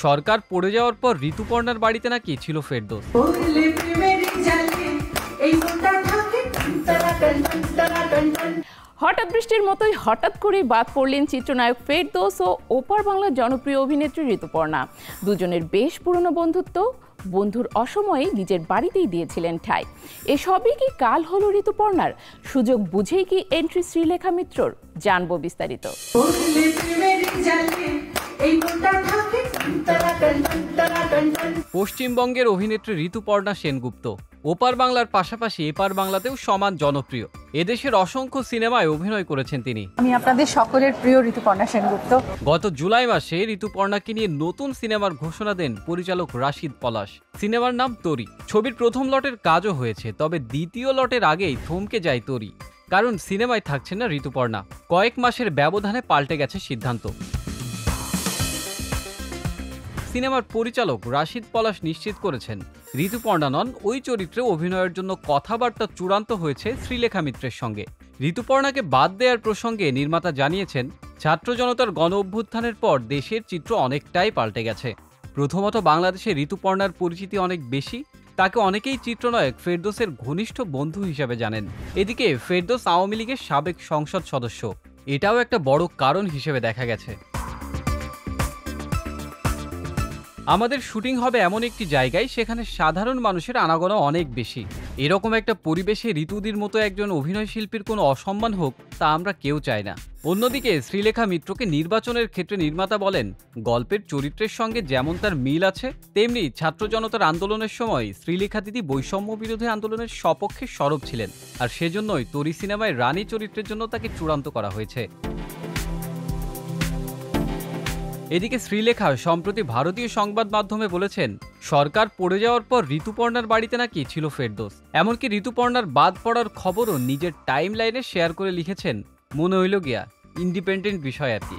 সরকার পড়ে যাওয়ার পর ঋতুপর্ণার বাড়িতে নাকি ছিল ফেরদৌস। হঠাৎ বৃষ্টির মতোই হঠাৎ করেই বাদ পড়লেন চিত্রনায়ক ফেরদৌস ও ওপার বাংলার জনপ্রিয় অভিনেত্রী ঋতুপর্ণা। দুজনের বেশ পুরনো বন্ধুত্ব, বন্ধুর অসময়ে নিজের বাড়িতেই দিয়েছিলেন ঠাঁই। এসবই কি কাল হলো ঋতুপর্ণার? সুযোগ বুঝেই কি এন্ট্রি শ্রীলেখা মিত্রর? জানবো বিস্তারিত। পশ্চিমবঙ্গের অভিনেত্রী ঋতুপর্ণা সেনগুপ্ত ওপার বাংলার পাশাপাশি এপার বাংলাতেও সমান জনপ্রিয়। এদেশের অসংখ্য সিনেমায় অভিনয় করেছেন তিনি। আমি আপনাদের সকলের প্রিয় ঋতুপর্ণা সেনগুপ্ত। গত জুলাই মাসে ঋতুপর্ণাকে নিয়ে নতুন সিনেমার ঘোষণা দেন পরিচালক রাশিদ পলাশ। সিনেমার নাম তরি। ছবির প্রথম লটের কাজও হয়েছে, তবে দ্বিতীয় লটের আগেই থমকে যায় তরি, কারণ সিনেমায় থাকছেন না ঋতুপর্ণা। কয়েক মাসের ব্যবধানে পাল্টে গেছে সিদ্ধান্ত। সিনেমার পরিচালক রাশিদ পলাশ নিশ্চিত করেছেন, ঋতুপর্ণা নন, ওই চরিত্রে অভিনয়ের জন্য কথাবার্তা চূড়ান্ত হয়েছে শ্রীলেখা মিত্রের সঙ্গে। ঋতুপর্ণাকে বাদ দেওয়ার প্রসঙ্গে নির্মাতা জানিয়েছেন, ছাত্র জনতার গণ অভ্যুত্থানের পর দেশের চিত্র অনেকটাই পাল্টে গেছে। প্রথমত, বাংলাদেশে ঋতুপর্ণার পরিচিতি অনেক বেশি। তাকে অনেকেই চিত্রনায়ক ফেরদৌসের ঘনিষ্ঠ বন্ধু হিসেবে জানেন। এদিকে ফেরদৌস আওয়ামী লীগের সাবেক সংসদ সদস্য, এটাও একটা বড় কারণ হিসেবে দেখা গেছে। আমাদের শুটিং হবে এমন একটি জায়গায় সেখানে সাধারণ মানুষের আনাগোনা অনেক বেশি। এরকম একটা পরিবেশে ঋতুদির মতো একজন অভিনয় শিল্পীর কোনো অসম্মান হোক, তা আমরা কেউ চাই না। অন্যদিকে শ্রীলেখা মিত্রকে নির্বাচনের ক্ষেত্রে নির্মাতা বলেন, গল্পের চরিত্রের সঙ্গে যেমন তার মিল আছে, তেমনি ছাত্র জনতার আন্দোলনের সময় শ্রীলেখা দিদি বৈষম্য বিরোধী আন্দোলনের সপক্ষে সরব ছিলেন, আর সেজন্যই তরি সিনেমায় রানী চরিত্রের জন্য তাকে চূড়ান্ত করা হয়েছে। এদিকে শ্রীলেখা সম্প্রতি ভারতীয় সংবাদ মাধ্যমে বলেছেন, সরকার পড়ে যাওয়ার পর ঋতুপর্ণার বাড়িতে নাকি ছিল ফেরদৌস। এমনকি ঋতুপর্ণার বাদ পড়ার খবরও নিজের টাইম লাইনে শেয়ার করে লিখেছেন, মনে হইল গিয়া ইন্ডিপেন্ডেন্ট বিষয় আর কি।